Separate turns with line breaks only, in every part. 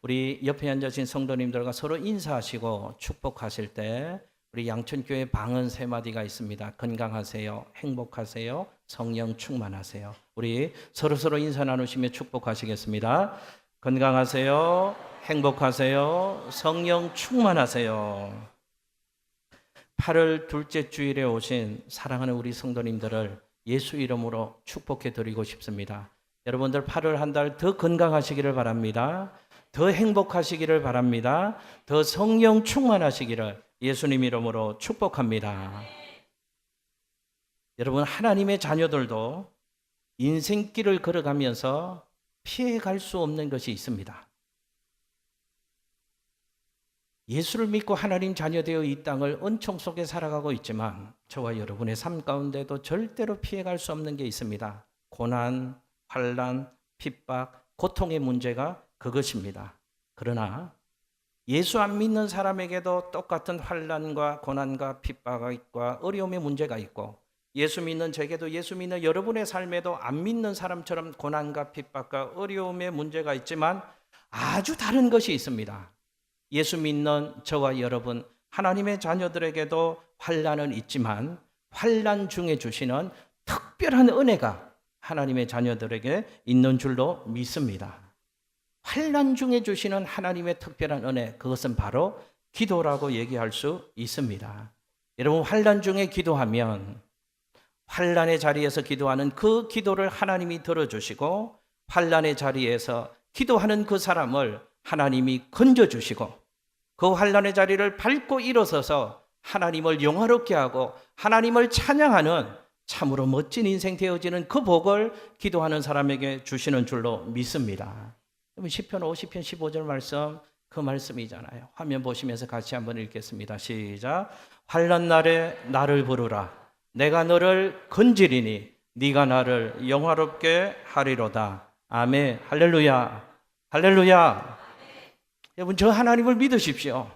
우리 옆에 앉으신 성도님들과 서로 인사하시고 축복하실 때 우리 양천교회 방언 세 마디가 있습니다. 건강하세요, 행복하세요, 성령 충만하세요. 우리 서로 인사 나누시며 축복하시겠습니다. 건강하세요, 행복하세요, 성령 충만하세요. 8월 둘째 주일에 오신 사랑하는 우리 성도님들을 예수 이름으로 축복해 드리고 싶습니다. 여러분들 8월 한 달 더 건강하시기를 바랍니다. 더 행복하시기를 바랍니다. 더 성령 충만하시기를 예수님 이름으로 축복합니다. 여러분, 하나님의 자녀들도 인생길을 걸어가면서 피해갈 수 없는 것이 있습니다. 예수를 믿고 하나님 자녀 되어 이 땅을 은총 속에 살아가고 있지만 저와 여러분의 삶 가운데도 절대로 피해갈 수 없는 게 있습니다. 고난, 환난, 핍박, 고통의 문제가 그것입니다. 그러나 예수 안 믿는 사람에게도 똑같은 환난과 고난과 핍박과 어려움의 문제가 있고, 예수 믿는 제게도, 예수 믿는 여러분의 삶에도 안 믿는 사람처럼 고난과 핍박과 어려움의 문제가 있지만 아주 다른 것이 있습니다. 예수 믿는 저와 여러분, 하나님의 자녀들에게도 환난은 있지만 환난 중에 주시는 특별한 은혜가 하나님의 자녀들에게 있는 줄로 믿습니다. 환난 중에 주시는 하나님의 특별한 은혜, 그것은 바로 기도라고 얘기할 수 있습니다. 여러분, 환난 중에 기도하면 환난의 자리에서 기도하는 그 기도를 하나님이 들어주시고, 환난의 자리에서 기도하는 그 사람을 하나님이 건져주시고, 그 환난의 자리를 밟고 일어서서 하나님을 영화롭게 하고 하나님을 찬양하는 참으로 멋진 인생 되어지는 그 복을 기도하는 사람에게 주시는 줄로 믿습니다. 시편 50편 15절 말씀, 그 말씀이잖아요. 화면 보시면서 같이 한번 읽겠습니다. 시작. 환난 날에 나를 부르라. 내가 너를 건지리니 네가 나를 영화롭게 하리로다. 아멘. 할렐루야. 할렐루야. 여러분, 저 하나님을 믿으십시오.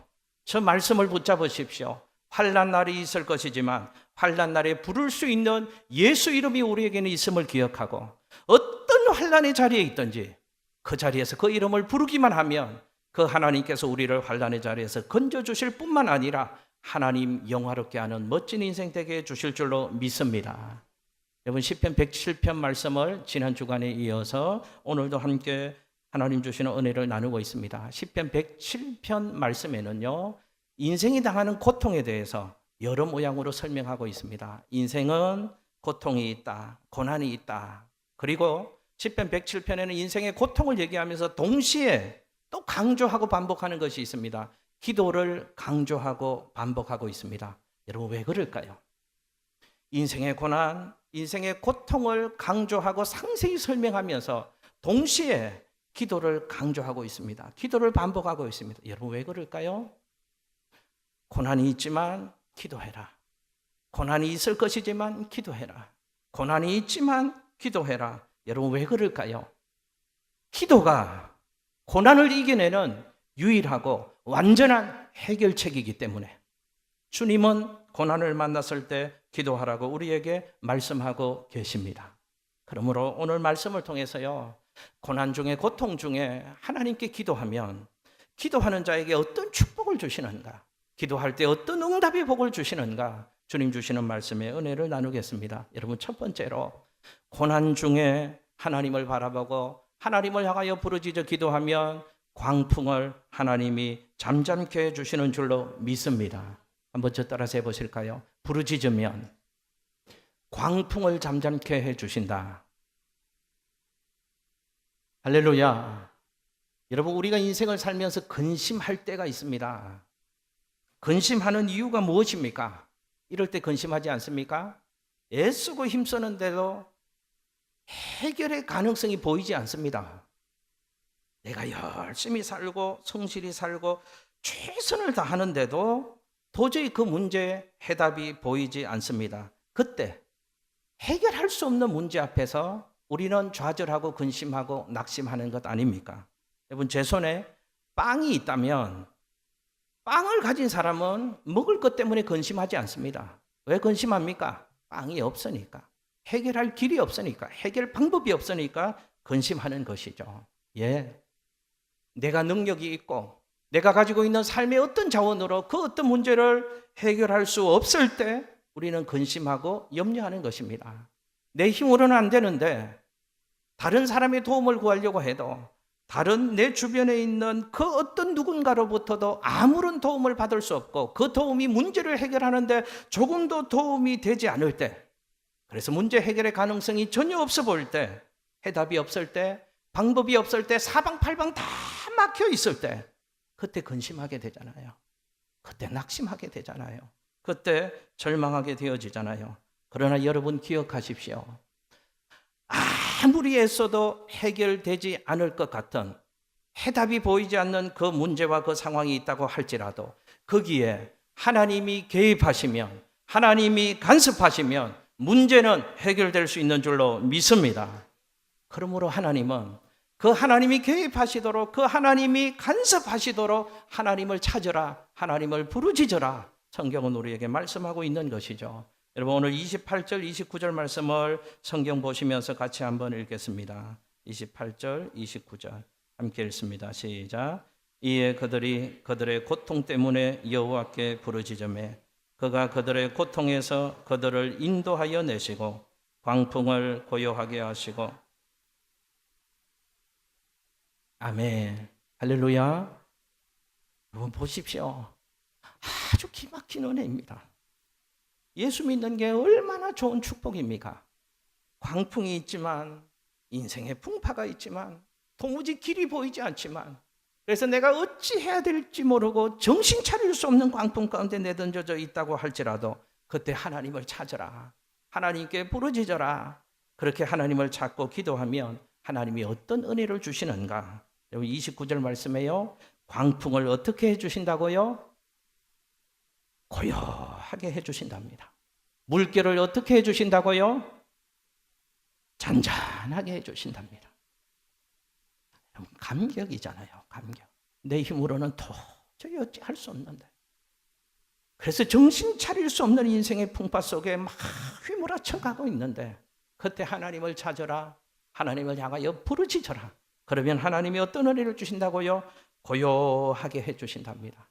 저 말씀을 붙잡으십시오. 환난 날이 있을 것이지만 환난 날에 부를 수 있는 예수 이름이 우리에게는 있음을 기억하고, 어떤 환난의 자리에 있든지 그 자리에서 그 이름을 부르기만 하면 그 하나님께서 우리를 환난의 자리에서 건져주실 뿐만 아니라 하나님 영화롭게 하는 멋진 인생 되게 해주실 줄로 믿습니다. 여러분, 시편 107편 말씀을 지난 주간에 이어서 오늘도 함께 하나님 주시는 은혜를 나누고 있습니다. 시편 107편 말씀에는요, 인생이 당하는 고통에 대해서 여러 모양으로 설명하고 있습니다. 인생은 고통이 있다, 고난이 있다. 그리고 시편 107편에는 인생의 고통을 얘기하면서 동시에 또 강조하고 반복하는 것이 있습니다. 기도를 강조하고 반복하고 있습니다. 여러분, 왜 그럴까요? 인생의 고난, 인생의 고통을 강조하고 상세히 설명하면서 동시에 기도를 강조하고 있습니다. 기도를 반복하고 있습니다. 여러분, 왜 그럴까요? 고난이 있지만 기도해라. 고난이 있을 것이지만 기도해라. 고난이 있지만 기도해라. 여러분, 왜 그럴까요? 기도가 고난을 이겨내는 유일하고 완전한 해결책이기 때문에 주님은 고난을 만났을 때 기도하라고 우리에게 말씀하고 계십니다. 그러므로 오늘 말씀을 통해서요, 고난 중에, 고통 중에 하나님께 기도하면 기도하는 자에게 어떤 축복을 주시는가, 기도할 때 어떤 응답의 복을 주시는가, 주님 주시는 말씀에 은혜를 나누겠습니다. 여러분, 첫 번째로 고난 중에 하나님을 바라보고 하나님을 향하여 부르짖어 기도하면 광풍을 하나님이 잠잠케 해주시는 줄로 믿습니다. 한번 저 따라서 해보실까요? 부르짖으면 광풍을 잠잠케 해주신다. 할렐루야. 여러분, 우리가 인생을 살면서 근심할 때가 있습니다. 근심하는 이유가 무엇입니까? 이럴 때 근심하지 않습니까? 애쓰고 힘쓰는데도 해결의 가능성이 보이지 않습니다. 내가 열심히 살고 성실히 살고 최선을 다하는데도 도저히 그 문제의 해답이 보이지 않습니다. 그때 해결할 수 없는 문제 앞에서 우리는 좌절하고 근심하고 낙심하는 것 아닙니까? 여러분, 제 손에 빵이 있다면 빵을 가진 사람은 먹을 것 때문에 근심하지 않습니다. 왜 근심합니까? 빵이 없으니까. 해결할 길이 없으니까. 해결 방법이 없으니까 근심하는 것이죠. 예. 내가 능력이 있고 내가 가지고 있는 삶의 어떤 자원으로 그 어떤 문제를 해결할 수 없을 때 우리는 근심하고 염려하는 것입니다. 내 힘으로는 안 되는데 다른 사람의 도움을 구하려고 해도 다른 내 주변에 있는 그 어떤 누군가로부터도 아무런 도움을 받을 수 없고 그 도움이 문제를 해결하는데 조금도 도움이 되지 않을 때, 그래서 문제 해결의 가능성이 전혀 없어 보일 때, 해답이 없을 때, 방법이 없을 때, 사방팔방 다 막혀 있을 때, 그때 근심하게 되잖아요. 그때 낙심하게 되잖아요. 그때 절망하게 되어지잖아요. 그러나 여러분 기억하십시오. 아무리 애써도 해결되지 않을 것 같은, 해답이 보이지 않는 그 문제와 그 상황이 있다고 할지라도 거기에 하나님이 개입하시면, 하나님이 간섭하시면 문제는 해결될 수 있는 줄로 믿습니다. 그러므로 하나님은 그 하나님이 개입하시도록, 그 하나님이 간섭하시도록 하나님을 찾으라, 하나님을 부르짖으라, 성경은 우리에게 말씀하고 있는 것이죠. 여러분, 오늘 28절, 29절 말씀을 성경 보시면서 같이 한번 읽겠습니다. 28절, 29절 함께 읽습니다. 시작. 이에 그들이 그들의 고통 때문에 여호와께 부르짖으매 그가 그들의 고통에서 그들을 인도하여 내시고 광풍을 고요하게 하시고. 아멘. 할렐루야. 여러분 보십시오. 아주 기막힌 은혜입니다. 예수 믿는 게 얼마나 좋은 축복입니까? 광풍이 있지만, 인생의 풍파가 있지만, 도무지 길이 보이지 않지만, 그래서 내가 어찌 해야 될지 모르고 정신 차릴 수 없는 광풍 가운데 내던져져 있다고 할지라도 그때 하나님을 찾으라, 하나님께 부르짖어라. 그렇게 하나님을 찾고 기도하면 하나님이 어떤 은혜를 주시는가? 여기 29절 말씀에요, 광풍을 어떻게 해주신다고요? 고요하게 해주신답니다. 물결을 어떻게 해주신다고요? 잔잔하게 해주신답니다. 감격이잖아요. 감격. 내 힘으로는 도저히 어찌 할 수 없는데, 그래서 정신 차릴 수 없는 인생의 풍파 속에 막 휘몰아쳐 가고 있는데, 그때 하나님을 찾아라, 하나님을 향하여 부르짖어라. 그러면 하나님이 어떤 은혜를 주신다고요? 고요하게 해주신답니다.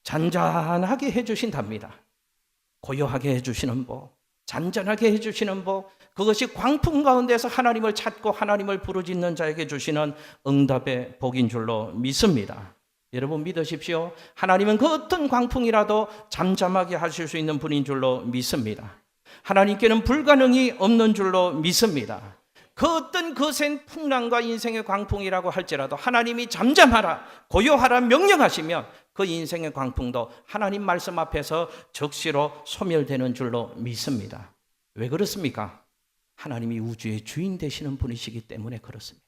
잔잔하게 해주신답니다. 고요하게 해주시는 복, 잔잔하게 해주시는 복, 그것이 광풍 가운데서 하나님을 찾고 하나님을 부르짖는 자에게 주시는 응답의 복인 줄로 믿습니다. 여러분 믿으십시오. 하나님은 그 어떤 광풍이라도 잠잠하게 하실 수 있는 분인 줄로 믿습니다. 하나님께는 불가능이 없는 줄로 믿습니다. 그 어떤 거센 풍랑과 인생의 광풍이라고 할지라도 하나님이 잠잠하라, 고요하라 명령하시면 그 인생의 광풍도 하나님 말씀 앞에서 적시로 소멸되는 줄로 믿습니다. 왜 그렇습니까? 하나님이 우주의 주인 되시는 분이시기 때문에 그렇습니다.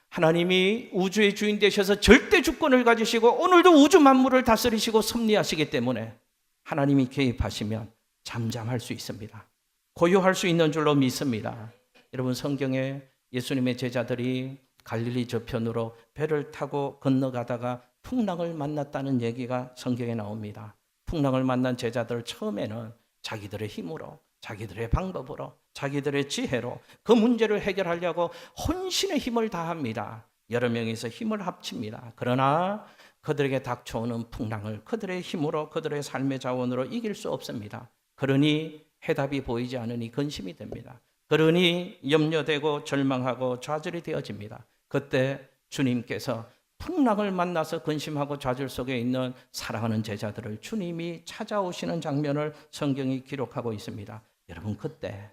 하나님이 우주의 주인 되셔서 절대 주권을 가지시고 오늘도 우주 만물을 다스리시고 섭리하시기 때문에 하나님이 개입하시면 잠잠할 수 있습니다. 고요할 수 있는 줄로 믿습니다. 여러분, 성경에 예수님의 제자들이 갈릴리 저편으로 배를 타고 건너가다가 풍랑을 만났다는 얘기가 성경에 나옵니다. 풍랑을 만난 제자들, 처음에는 자기들의 힘으로, 자기들의 방법으로, 자기들의 지혜로 그 문제를 해결하려고 혼신의 힘을 다합니다. 여러 명이서 힘을 합칩니다. 그러나 그들에게 닥쳐오는 풍랑을 그들의 힘으로, 그들의 삶의 자원으로 이길 수 없습니다. 그러니 해답이 보이지 않으니 근심이 됩니다. 그러니 염려되고 절망하고 좌절이 되어집니다. 그때 주님께서 풍랑을 만나서 근심하고 좌절 속에 있는 사랑하는 제자들을 주님이 찾아오시는 장면을 성경이 기록하고 있습니다. 여러분, 그때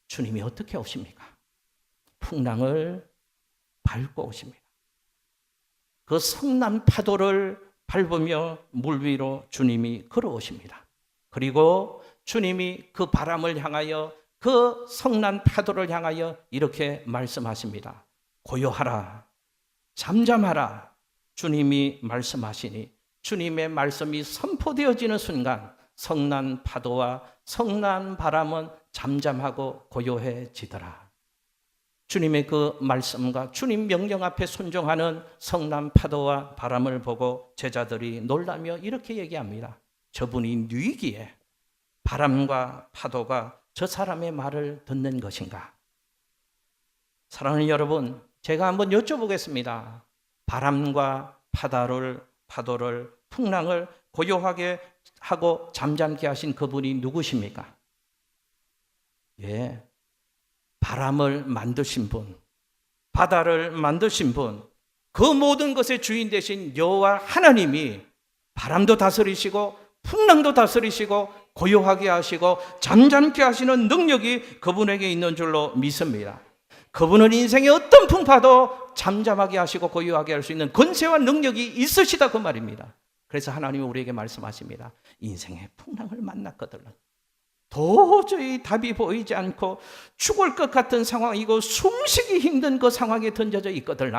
주님이 어떻게 오십니까? 풍랑을 밟고 오십니다. 그 성난 파도를 밟으며 물 위로 주님이 걸어오십니다. 그리고 주님이 그 바람을 향하여, 그 성난 파도를 향하여 이렇게 말씀하십니다. 고요하라, 잠잠하라. 주님이 말씀하시니 주님의 말씀이 선포되어지는 순간 성난 파도와 성난 바람은 잠잠하고 고요해지더라. 주님의 그 말씀과 주님 명령 앞에 순종하는 성난 파도와 바람을 보고 제자들이 놀라며 이렇게 얘기합니다. 저분이 누이기에 바람과 파도가 저 사람의 말을 듣는 것인가? 사랑하는 여러분, 제가 한번 여쭤보겠습니다. 바람과 파도를 풍랑을 고요하게 하고 잠잠케 하신 그분이 누구십니까? 예, 바람을 만드신 분, 바다를 만드신 분, 그 모든 것의 주인 되신 여호와 하나님이 바람도 다스리시고 풍랑도 다스리시고 고요하게 하시고 잠잠케 하시는 능력이 그분에게 있는 줄로 믿습니다. 그분은 인생의 어떤 풍파도 잠잠하게 하시고 고요하게 할 수 있는 권세와 능력이 있으시다 그 말입니다. 그래서 하나님이 우리에게 말씀하십니다. 인생의 풍랑을 만났거든. 도저히 답이 보이지 않고 죽을 것 같은 상황이고 숨쉬기 힘든 그 상황에 던져져 있거든.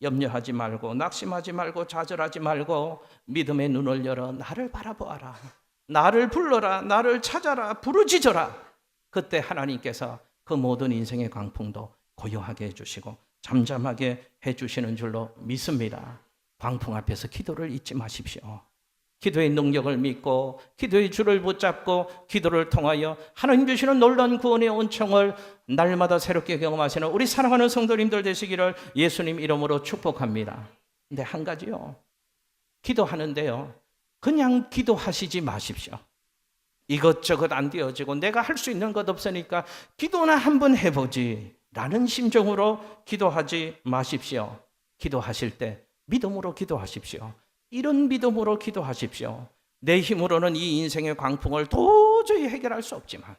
염려하지 말고 낙심하지 말고 좌절하지 말고 믿음의 눈을 열어 나를 바라보아라. 나를 불러라. 나를 찾아라. 부르짖어라. 그때 하나님께서 그 모든 인생의 광풍도 고요하게 해주시고 잠잠하게 해주시는 줄로 믿습니다. 광풍 앞에서 기도를 잊지 마십시오. 기도의 능력을 믿고 기도의 줄을 붙잡고 기도를 통하여 하나님 주시는 놀라운 구원의 은총을 날마다 새롭게 경험하시는 우리 사랑하는 성도님들 되시기를 예수님 이름으로 축복합니다. 근데 한 가지요. 기도하는데요. 그냥 기도하시지 마십시오. 이것저것 안 되어지고 내가 할 수 있는 것 없으니까 기도나 한번 해보지 라는 심정으로 기도하지 마십시오. 기도하실 때 믿음으로 기도하십시오. 이런 믿음으로 기도하십시오. 내 힘으로는 이 인생의 광풍을 도저히 해결할 수 없지만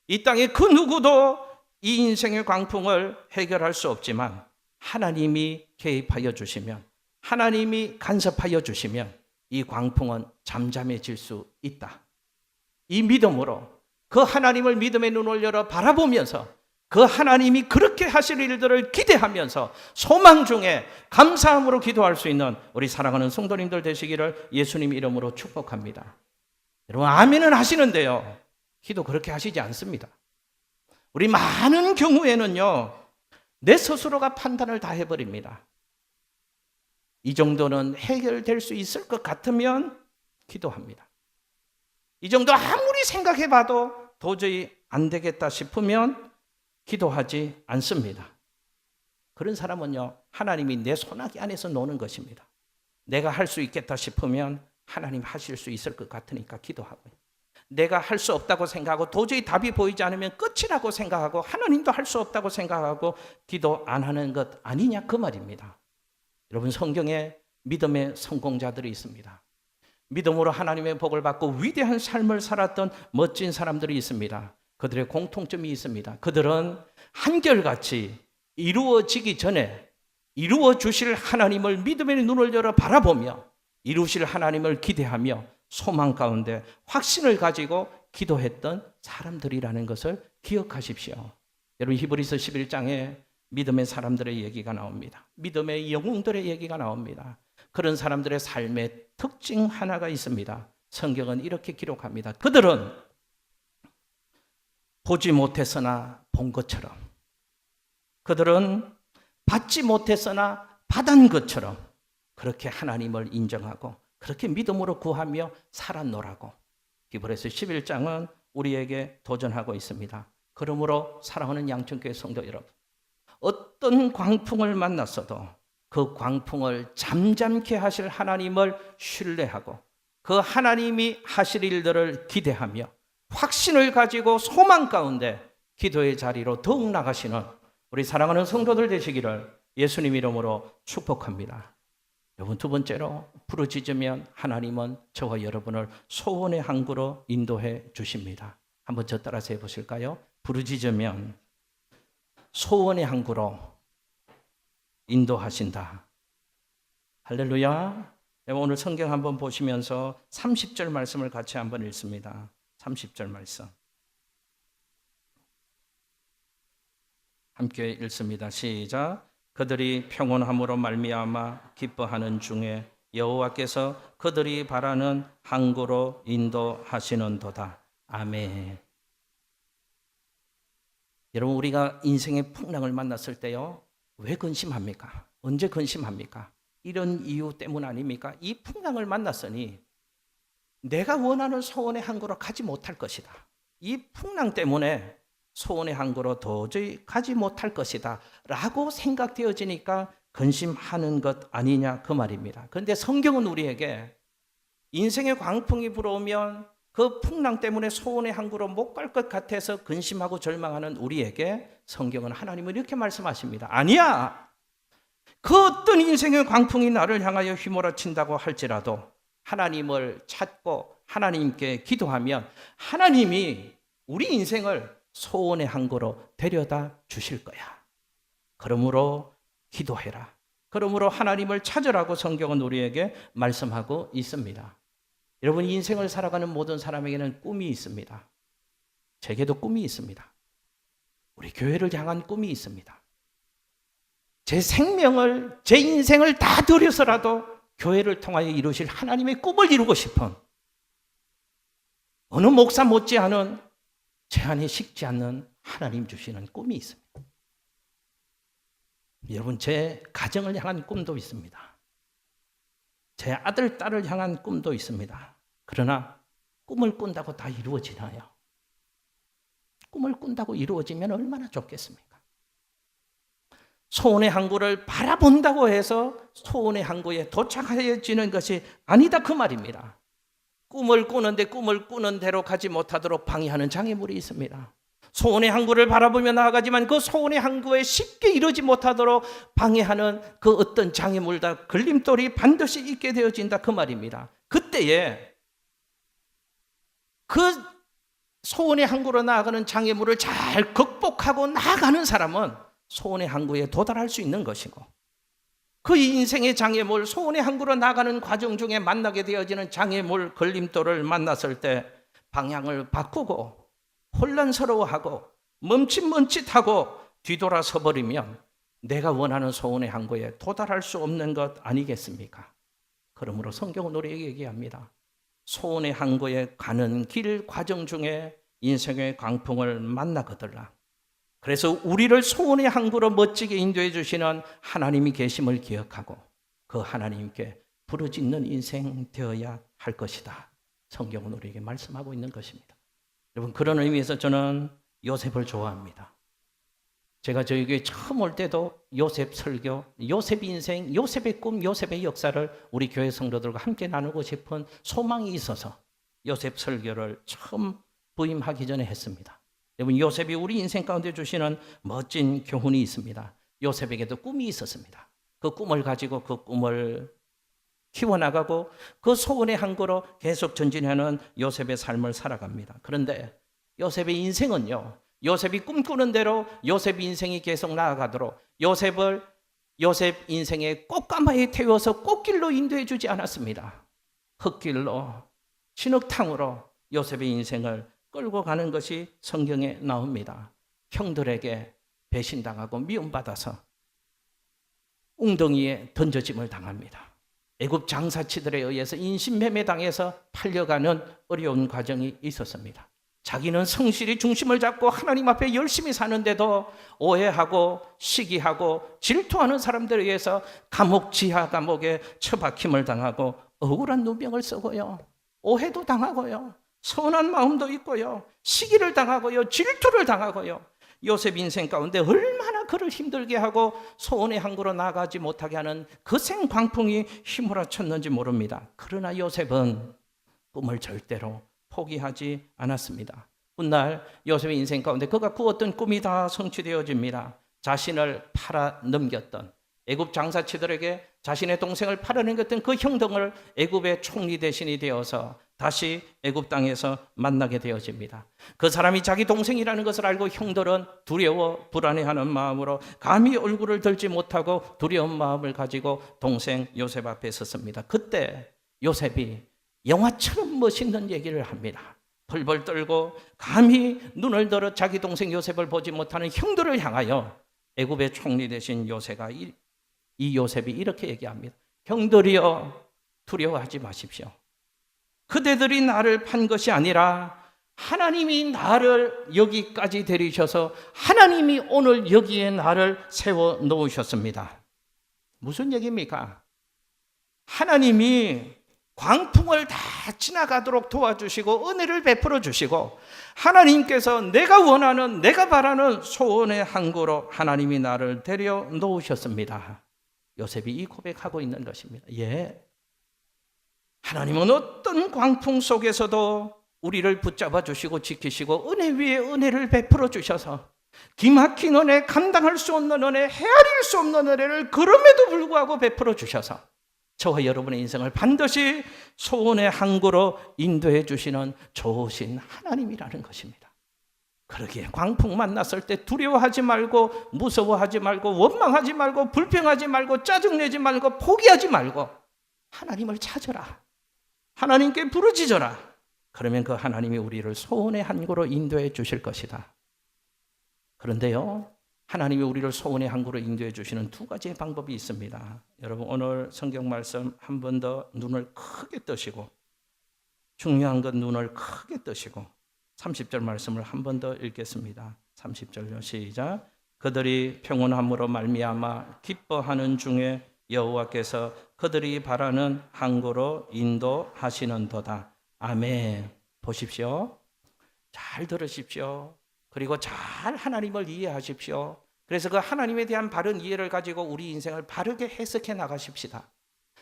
이 땅에 그 누구도 이 인생의 광풍을 해결할 수 없지만 하나님이 개입하여 주시면 하나님이 간섭하여 주시면 이 광풍은 잠잠해질 수 있다. 이 믿음으로 그 하나님을 믿음의 눈을 열어 바라보면서 그 하나님이 그렇게 하실 일들을 기대하면서 소망 중에 감사함으로 기도할 수 있는 우리 사랑하는 성도님들 되시기를 예수님 이름으로 축복합니다. 여러분 아멘은 하시는데요. 기도 그렇게 하시지 않습니다. 우리 많은 경우에는요. 내 스스로가 판단을 다 해버립니다. 이 정도는 해결될 수 있을 것 같으면 기도합니다. 이 정도 아무리 생각해봐도 도저히 안 되겠다 싶으면 기도하지 않습니다. 그런 사람은요, 하나님이 내 손아귀 안에서 노는 것입니다. 내가 할 수 있겠다 싶으면 하나님 하실 수 있을 것 같으니까 기도하고요. 내가 할 수 없다고 생각하고 도저히 답이 보이지 않으면 끝이라고 생각하고 하나님도 할 수 없다고 생각하고 기도 안 하는 것 아니냐 그 말입니다. 여러분 성경에 믿음의 성공자들이 있습니다. 믿음으로 하나님의 복을 받고 위대한 삶을 살았던 멋진 사람들이 있습니다. 그들의 공통점이 있습니다. 그들은 한결같이 이루어지기 전에 이루어 주실 하나님을 믿음의 눈을 열어 바라보며 이루실 하나님을 기대하며 소망 가운데 확신을 가지고 기도했던 사람들이라는 것을 기억하십시오. 여러분 히브리서 11장에 믿음의 사람들의 얘기가 나옵니다. 믿음의 영웅들의 얘기가 나옵니다. 그런 사람들의 삶의 특징 하나가 있습니다. 성경은 이렇게 기록합니다. 그들은 보지 못했으나 본 것처럼, 그들은 받지 못했으나 받은 것처럼 그렇게 하나님을 인정하고 그렇게 믿음으로 구하며 살았노라고 히브리서 11장은 우리에게 도전하고 있습니다. 그러므로 사랑하는 양천교회 성도 여러분, 어떤 광풍을 만났어도 그 광풍을 잠잠케 하실 하나님을 신뢰하고 그 하나님이 하실 일들을 기대하며 확신을 가지고 소망 가운데 기도의 자리로 더욱 나가시는 우리 사랑하는 성도들 되시기를 예수님 이름으로 축복합니다. 여러분 두 번째로 부르짖으면 하나님은 저와 여러분을 소원의 항구로 인도해 주십니다. 한번 저 따라서 해보실까요? 부르짖으면 소원의 항구로 인도하신다. 할렐루야. 오늘 성경 한번 보시면서 30절 말씀을 같이 한번 읽습니다. 30절 말씀 함께 읽습니다. 시작. 그들이 평온함으로 말미암아 기뻐하는 중에 여호와께서 그들이 바라는 항구로 인도하시는도다. 아멘. 여러분 우리가 인생의 풍랑을 만났을 때요, 왜 근심합니까? 언제 근심합니까? 이런 이유 때문 아닙니까? 이 풍랑을 만났으니 내가 원하는 소원의 항구로 가지 못할 것이다. 이 풍랑 때문에 소원의 항구로 도저히 가지 못할 것이다 라고 생각되어지니까 근심하는 것 아니냐 그 말입니다. 그런데 성경은 우리에게 인생의 광풍이 불어오면 그 풍랑 때문에 소원의 항구로 못 갈 것 같아서 근심하고 절망하는 우리에게 성경은 하나님은 이렇게 말씀하십니다. 아니야. 그 어떤 인생의 광풍이 나를 향하여 휘몰아친다고 할지라도 하나님을 찾고 하나님께 기도하면 하나님이 우리 인생을 소원의 항구로 데려다 주실 거야. 그러므로 기도해라. 그러므로 하나님을 찾으라고 성경은 우리에게 말씀하고 있습니다. 여러분, 인생을 살아가는 모든 사람에게는 꿈이 있습니다. 제게도 꿈이 있습니다. 우리 교회를 향한 꿈이 있습니다. 제 생명을, 제 인생을 다 들여서라도 교회를 통하여 이루실 하나님의 꿈을 이루고 싶은 어느 목사 못지않은 제 안에 식지 않는 하나님 주시는 꿈이 있습니다. 여러분, 제 가정을 향한 꿈도 있습니다. 제 아들, 딸을 향한 꿈도 있습니다. 그러나 꿈을 꾼다고 다 이루어지나요? 꿈을 꾼다고 이루어지면 얼마나 좋겠습니까? 소원의 항구를 바라본다고 해서 소원의 항구에 도착하여지는 것이 아니다 그 말입니다. 꿈을 꾸는데 꿈을 꾸는 대로 가지 못하도록 방해하는 장애물이 있습니다. 소원의 항구를 바라보며 나아가지만 그 소원의 항구에 쉽게 이르지 못하도록 방해하는 그 어떤 장애물다, 걸림돌이 반드시 있게 되어진다 그 말입니다. 그때에 그 소원의 항구로 나아가는 장애물을 잘 극복하고 나아가는 사람은 소원의 항구에 도달할 수 있는 것이고, 그 인생의 장애물, 소원의 항구로 나가는 과정 중에 만나게 되어지는 장애물, 걸림돌을 만났을 때 방향을 바꾸고 혼란스러워하고 멈칫멈칫하고 뒤돌아서 버리면 내가 원하는 소원의 항구에 도달할 수 없는 것 아니겠습니까? 그러므로 성경은 우리에게 얘기합니다. 소원의 항구에 가는 길 과정 중에 인생의 광풍을 만나거들라. 그래서 우리를 소원의 항구로 멋지게 인도해 주시는 하나님이 계심을 기억하고 그 하나님께 부르짖는 인생 되어야 할 것이다. 성경은 우리에게 말씀하고 있는 것입니다. 여러분, 그런 의미에서 저는 요셉을 좋아합니다. 제가 저희 교회 처음 올 때도 요셉 설교, 요셉 인생, 요셉의 꿈, 요셉의 역사를 우리 교회 성도들과 함께 나누고 싶은 소망이 있어서 요셉 설교를 처음 부임하기 전에 했습니다. 여러분, 요셉이 우리 인생 가운데 주시는 멋진 교훈이 있습니다. 요셉에게도 꿈이 있었습니다. 그 꿈을 가지고 그 꿈을 키워나가고 그 소원의 항구로 계속 전진하는 요셉의 삶을 살아갑니다. 그런데 요셉의 인생은요, 요셉이 꿈꾸는 대로 요셉 인생이 계속 나아가도록 요셉 인생의 꽃가마에 태워서 꽃길로 인도해 주지 않았습니다. 흙길로, 진흙탕으로 요셉의 인생을 끌고 가는 것이 성경에 나옵니다. 형들에게 배신당하고 미움받아서 웅덩이에 던져짐을 당합니다. 애굽 장사치들에 의해서 인신매매당해서 팔려가는 어려운 과정이 있었습니다. 자기는 성실히 중심을 잡고 하나님 앞에 열심히 사는데도 오해하고 시기하고 질투하는 사람들에 의해서 감옥, 지하 감옥에 처박힘을 당하고 억울한 누명을 쓰고요, 오해도 당하고요, 선한 마음도 있고요, 시기를 당하고요, 질투를 당하고요. 요셉 인생 가운데 얼마나 그를 힘들게 하고 소원의 항구로 나가지 못하게 하는 거센 광풍이 휘몰아쳤는지 모릅니다. 그러나 요셉은 꿈을 절대로 포기하지 않았습니다. 훗날 요셉의 인생 가운데 그가 꾸었던 꿈이 다 성취되어집니다. 자신을 팔아 넘겼던, 애굽 장사치들에게 자신의 동생을 팔아넘겼던 그 형들을 애굽의 총리 대신이 되어서 다시 애굽 땅에서 만나게 되어집니다. 그 사람이 자기 동생이라는 것을 알고 형들은 두려워 불안해하는 마음으로 감히 얼굴을 들지 못하고 두려운 마음을 가지고 동생 요셉 앞에 섰습니다. 그때 요셉이 영화처럼 멋있는 얘기를 합니다. 벌벌 떨고 감히 눈을 들어 자기 동생 요셉을 보지 못하는 형들을 향하여 애굽의 총리 되신 이 요셉이 이렇게 얘기합니다. 형들이여, 두려워하지 마십시오. 그대들이 나를 판 것이 아니라 하나님이 나를 여기까지 데리셔서 하나님이 오늘 여기에 나를 세워 놓으셨습니다. 무슨 얘기입니까? 하나님이 광풍을 다 지나가도록 도와주시고 은혜를 베풀어 주시고 하나님께서 내가 원하는, 내가 바라는 소원의 항구로 하나님이 나를 데려 놓으셨습니다. 요셉이 이 고백하고 있는 것입니다. 예, 하나님은 어떤 광풍 속에서도 우리를 붙잡아 주시고 지키시고 은혜 위에 은혜를 베풀어 주셔서 기막힌 은혜, 감당할 수 없는 은혜, 헤아릴 수 없는 은혜를 그럼에도 불구하고 베풀어 주셔서 저와 여러분의 인생을 반드시 소원의 항구로 인도해 주시는 좋으신 하나님이라는 것입니다. 그러기에 광풍 만났을 때 두려워하지 말고, 무서워하지 말고, 원망하지 말고, 불평하지 말고, 짜증내지 말고, 포기하지 말고 하나님을 찾아라. 하나님께 부르짖어라. 그러면 그 하나님이 우리를 소원의 항구로 인도해 주실 것이다. 그런데요, 하나님이 우리를 소원의 항구로 인도해 주시는 두 가지의 방법이 있습니다. 여러분, 오늘 성경 말씀 한 번 더 눈을 크게 뜨시고, 중요한 건 눈을 크게 뜨시고 30절 말씀을 한 번 더 읽겠습니다. 30절요, 시작. 그들이 평온함으로 말미암아 기뻐하는 중에 여호와께서 그들이 바라는 항구로 인도하시는도다. 아멘. 보십시오. 잘 들으십시오. 그리고 잘 하나님을 이해하십시오. 그래서 그 하나님에 대한 바른 이해를 가지고 우리 인생을 바르게 해석해 나가십시다.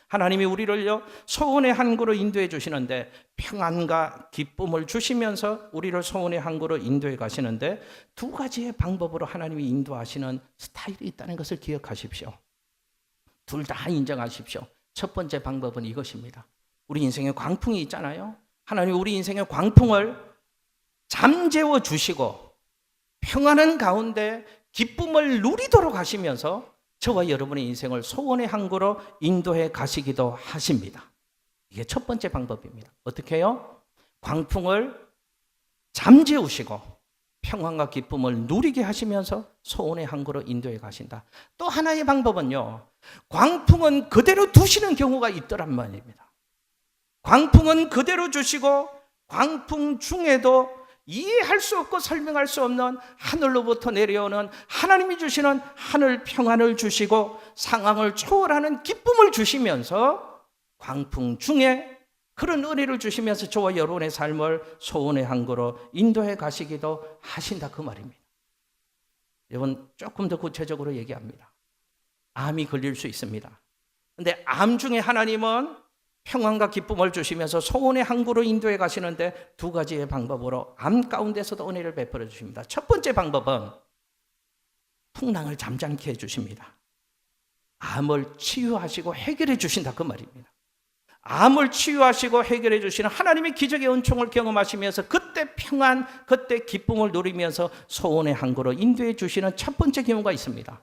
하나님이 우리를요, 소원의 항구로 인도해 주시는데 평안과 기쁨을 주시면서 우리를 소원의 항구로 인도해 가시는데 두 가지의 방법으로 하나님이 인도하시는 스타일이 있다는 것을 기억하십시오. 둘 다 인정하십시오. 첫 번째 방법은 이것입니다. 우리 인생에 광풍이 있잖아요. 하나님이 우리 인생의 광풍을 잠재워 주시고 평안한 가운데 기쁨을 누리도록 하시면서 저와 여러분의 인생을 소원의 항구로 인도해 가시기도 하십니다. 이게 첫 번째 방법입니다. 어떻게 해요? 광풍을 잠재우시고 평안과 기쁨을 누리게 하시면서 소원의 항구로 인도해 가신다. 또 하나의 방법은요, 광풍은 그대로 두시는 경우가 있더란 말입니다. 광풍은 그대로 주시고 광풍 중에도 이해할 수 없고 설명할 수 없는 하늘로부터 내려오는 하나님이 주시는 하늘 평안을 주시고 상황을 초월하는 기쁨을 주시면서 광풍 중에 그런 은혜를 주시면서 저와 여러분의 삶을 소원의 항구로 인도해 가시기도 하신다, 그 말입니다. 여러분, 조금 더 구체적으로 얘기합니다. 암이 걸릴 수 있습니다. 그런데 암 중에 하나님은 평안과 기쁨을 주시면서 소원의 항구로 인도해 가시는데 두 가지의 방법으로 암 가운데서도 은혜를 베풀어 주십니다. 첫 번째 방법은 풍랑을 잠잠케 해주십니다. 암을 치유하시고 해결해 주신다, 그 말입니다. 암을 치유하시고 해결해 주시는 하나님의 기적의 은총을 경험하시면서 그때 평안, 그때 기쁨을 누리면서 소원의 항구로 인도해 주시는 첫 번째 경우가 있습니다.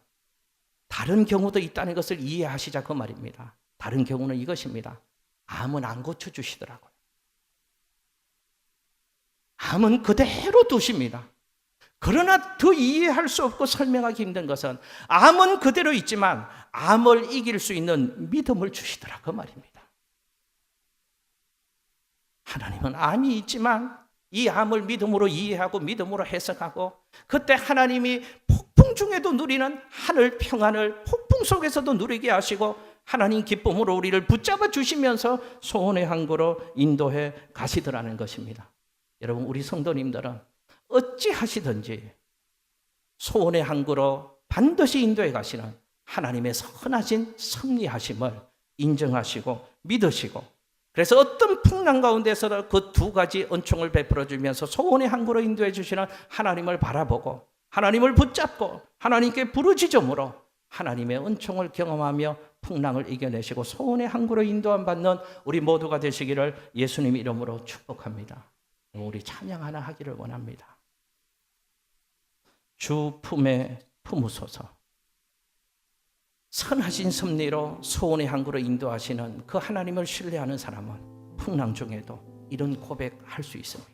다른 경우도 있다는 것을 이해하시자, 그 말입니다. 다른 경우는 이것입니다. 암은 안 고쳐주시더라고요. 암은 그대로 두십니다. 그러나 더 이해할 수 없고 설명하기 힘든 것은 암은 그대로 있지만 암을 이길 수 있는 믿음을 주시더라, 그 말입니다. 하나님은 암이 있지만 이 암을 믿음으로 이해하고 믿음으로 해석하고 그때 하나님이 폭풍 중에도 누리는 하늘 평안을 폭풍 속에서도 누리게 하시고 하나님 기쁨으로 우리를 붙잡아 주시면서 소원의 항구로 인도해 가시더라는 것입니다. 여러분, 우리 성도님들은 어찌 하시든지 소원의 항구로 반드시 인도해 가시는 하나님의 선하신 섭리하심을 인정하시고 믿으시고, 그래서 어떤 풍랑 가운데서도 그 두 가지 은총을 베풀어 주면서 소원의 항구로 인도해 주시는 하나님을 바라보고 하나님을 붙잡고 하나님께 부르짖음으로 하나님의 은총을 경험하며 풍랑을 이겨내시고 소원의 항구로 인도함 받는 우리 모두가 되시기를 예수님 이름으로 축복합니다. 우리 찬양 하나 하기를 원합니다. 주 품에 품으소서. 선하신 섭리로 소원의 항구로 인도하시는 그 하나님을 신뢰하는 사람은 풍랑 중에도 이런 고백할 수 있습니다.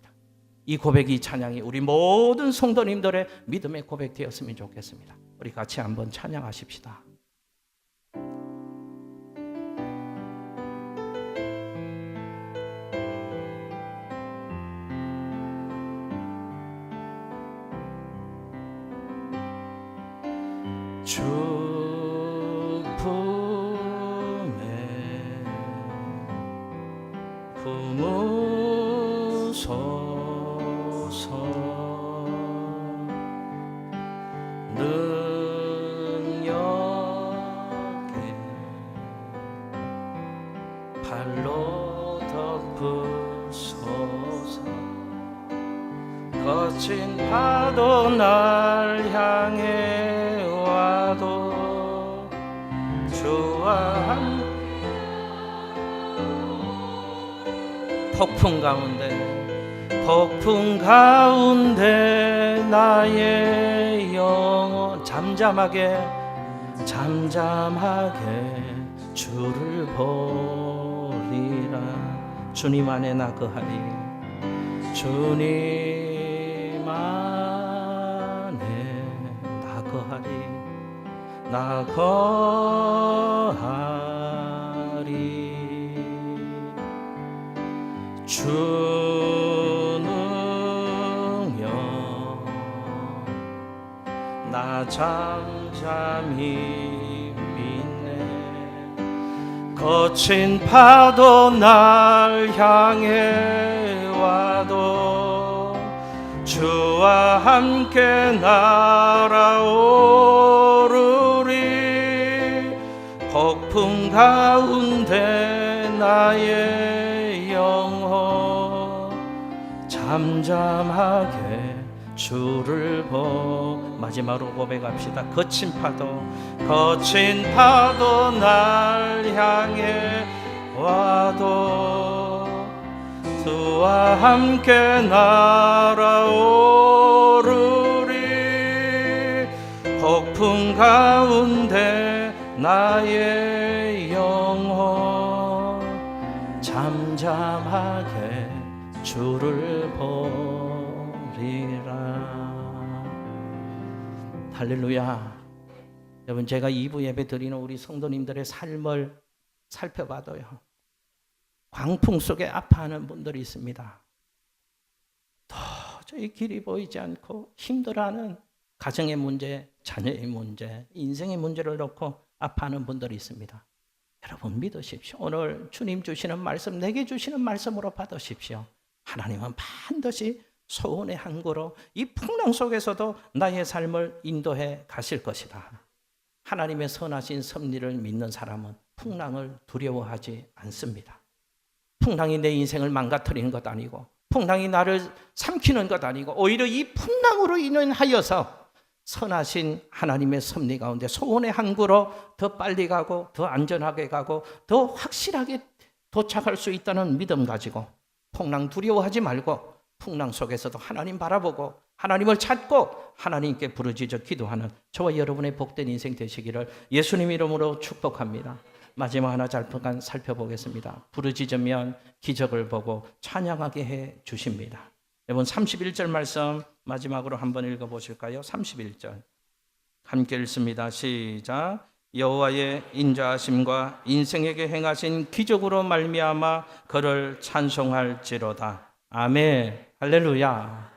이 고백이, 찬양이 우리 모든 성도님들의 믿음의 고백 되었으면 좋겠습니다. 우리 같이 한번 찬양하십시다. 주 품에 품으소서. 능력에 팔로 덮으소서. 거친 파도 날 향해 와도 주와 함께 폭풍 가운데 나의 영혼 잠잠하게 주를 보리라. 주님 안에 나 거하리. 주님 안에 나 거하리. 나 거하리. 주 능력 나 잠잠히 믿네. 거친 파도 날 향해 와도 주와 함께 날아오르리. 폭풍 가운데 나의 영혼 잠잠하게 주를 마지막으로 고백합시다. 거친 파도 날 향해 와도 주와 함께 날아오르리. 폭풍 가운데 나의 영혼 잠잠하게 주를 보리라. 할렐루야. 여러분, 제가 2부 예배 드리는 우리 성도님들의 삶을 살펴봐도요, 광풍 속에 아파하는 분들이 있습니다. 도저히 길이 보이지 않고 힘들어하는 가정의 문제, 자녀의 문제, 인생의 문제를 놓고 아파하는 분들이 있습니다. 여러분 믿으십시오. 오늘 주님 주시는 말씀, 내게 주시는 말씀으로 받으십시오. 하나님은 반드시 소원의 항구로 이 풍랑 속에서도 나의 삶을 인도해 가실 것이다. 하나님의 선하신 섭리를 믿는 사람은 풍랑을 두려워하지 않습니다. 풍랑이 내 인생을 망가뜨리는 것 아니고, 풍랑이 나를 삼키는 것 아니고, 오히려 이 풍랑으로 인하여서 선하신 하나님의 섭리 가운데 소원의 항구로 더 빨리 가고 더 안전하게 가고 더 확실하게 도착할 수 있다는 믿음 가지고 풍랑 두려워하지 말고 풍랑 속에서도 하나님 바라보고 하나님을 찾고 하나님께 부르짖어 기도하는 저와 여러분의 복된 인생 되시기를 예수님 이름으로 축복합니다. 마지막 하나 잠깐 살펴보겠습니다. 부르짖으면 기적을 보고 찬양하게 해 주십니다. 여러분 31절 말씀 마지막으로 한번 읽어보실까요? 31절 함께 읽습니다. 시작. 여호와의 인자하심과 인생에게 행하신 기적으로 말미암아 그를 찬송할지로다. 아멘. 할렐루야.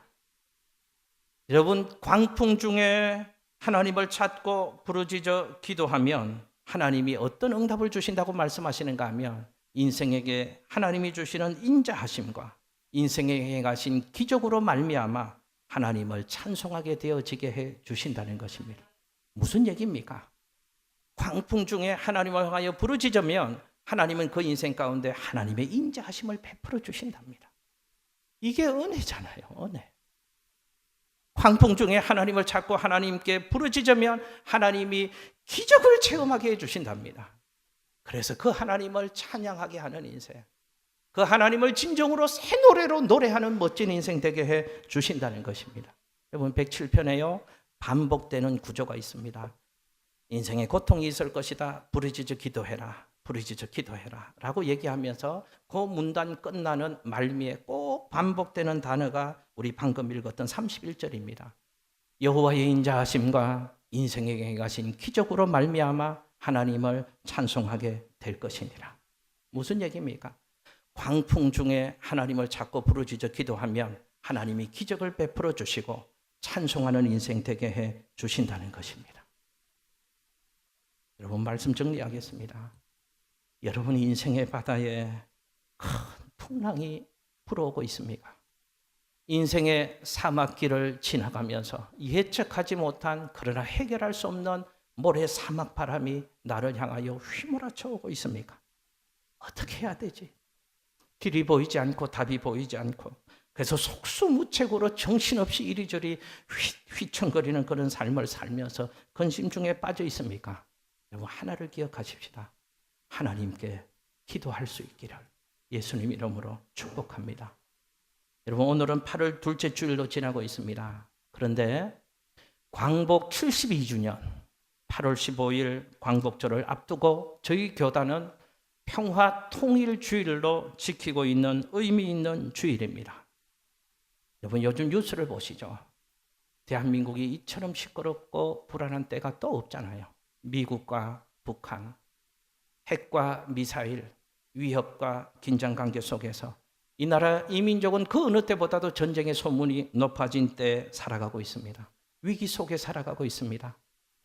여러분 광풍 중에 하나님을 찾고 부르짖어 기도하면 하나님이 어떤 응답을 주신다고 말씀하시는가 하면 인생에게 하나님이 주시는 인자하심과 인생에 행하신 기적으로 말미암아 하나님을 찬송하게 되어지게 해 주신다는 것입니다. 무슨 얘기입니까? 광풍 중에 하나님을 향하여 부르짖으면 하나님은 그 인생 가운데 하나님의 인자하심을 베풀어 주신답니다. 이게 은혜잖아요. 은혜. 광풍 중에 하나님을 찾고 하나님께 부르짖으면 하나님이 기적을 체험하게 해주신답니다. 그래서 그 하나님을 찬양하게 하는 인생, 그 하나님을 진정으로 새 노래로 노래하는 멋진 인생 되게 해 주신다는 것입니다. 여러분 107편에요 반복되는 구조가 있습니다. 인생에 고통이 있을 것이다. 부르짖어 기도해라. 부르짖어 기도해라 라고 얘기하면서 그 문단 끝나는 말미에 꼭 반복되는 단어가 우리 방금 읽었던 31절입니다. 여호와의 인자하심과 인생에게 행하신 기적으로 말미암아 하나님을 찬송하게 될 것이니라. 무슨 얘기입니까? 광풍 중에 하나님을 찾고 부르짖어 기도하면 하나님이 기적을 베풀어 주시고 찬송하는 인생 되게 해 주신다는 것입니다. 여러분 말씀 정리하겠습니다. 여러분 인생의 바다에 큰 풍랑이 불어오고 있습니까? 인생의 사막길을 지나가면서 예측하지 못한 그러나 해결할 수 없는 모래 사막 바람이 나를 향하여 휘몰아쳐 오고 있습니까? 어떻게 해야 되지? 길이 보이지 않고 답이 보이지 않고, 그래서 속수무책으로 정신없이 이리저리 휘청거리는 그런 삶을 살면서 근심 중에 빠져 있습니까? 여러분, 하나를 기억하십시다. 하나님께 기도할 수 있기를 예수님 이름으로 축복합니다. 여러분, 오늘은 8월 둘째 주일로 지나고 있습니다. 그런데 광복 72주년 8월 15일 광복절을 앞두고 저희 교단은 평화 통일 주일로 지키고 있는 의미 있는 주일입니다. 여러분, 요즘 뉴스를 보시죠. 대한민국이 이처럼 시끄럽고 불안한 때가 또 없잖아요. 미국과 북한, 핵과 미사일, 위협과 긴장 관계 속에서 이 나라 이 민족은 그 어느 때보다도 전쟁의 소문이 높아진 때에 살아가고 있습니다. 위기 속에 살아가고 있습니다.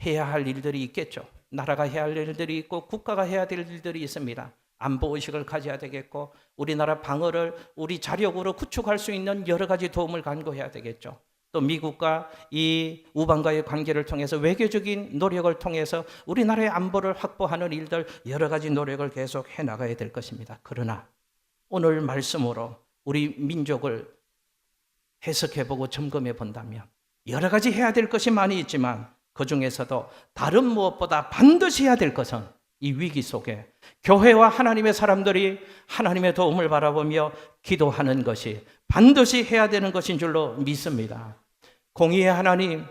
해야 할 일들이 있겠죠. 나라가 해야 할 일들이 있고 국가가 해야 될 일들이 있습니다. 안보의식을 가져야 되겠고 우리나라 방어를 우리 자력으로 구축할 수 있는 여러 가지 도움을 간구해야 되겠죠. 또 미국과 이 우방과의 관계를 통해서 외교적인 노력을 통해서 우리나라의 안보를 확보하는 일들 여러 가지 노력을 계속 해나가야 될 것입니다. 그러나 오늘 말씀으로 우리 민족을 해석해보고 점검해 본다면 여러 가지 해야 될 것이 많이 있지만 그 중에서도 다른 무엇보다 반드시 해야 될 것은 이 위기 속에 교회와 하나님의 사람들이 하나님의 도움을 바라보며 기도하는 것이 반드시 해야 되는 것인 줄로 믿습니다. 공의의 하나님,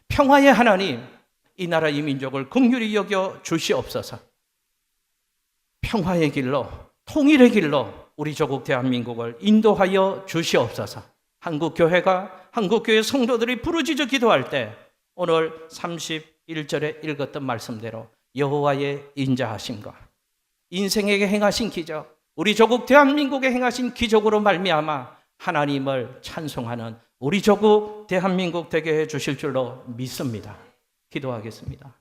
평화의 하나님, 이 나라 이 민족을 긍휼히 여겨 주시옵소서. 평화의 길로, 통일의 길로 우리 조국 대한민국을 인도하여 주시옵소서. 한국교회가, 한국교회 성도들이 부르짖어 기도할 때 오늘 31절에 읽었던 말씀대로 여호와의 인자하심과 인생에게 행하신 기적, 우리 조국 대한민국에 행하신 기적으로 말미암아 하나님을 찬송하는 우리 조국 대한민국 되게 해 주실 줄로 믿습니다. 기도하겠습니다.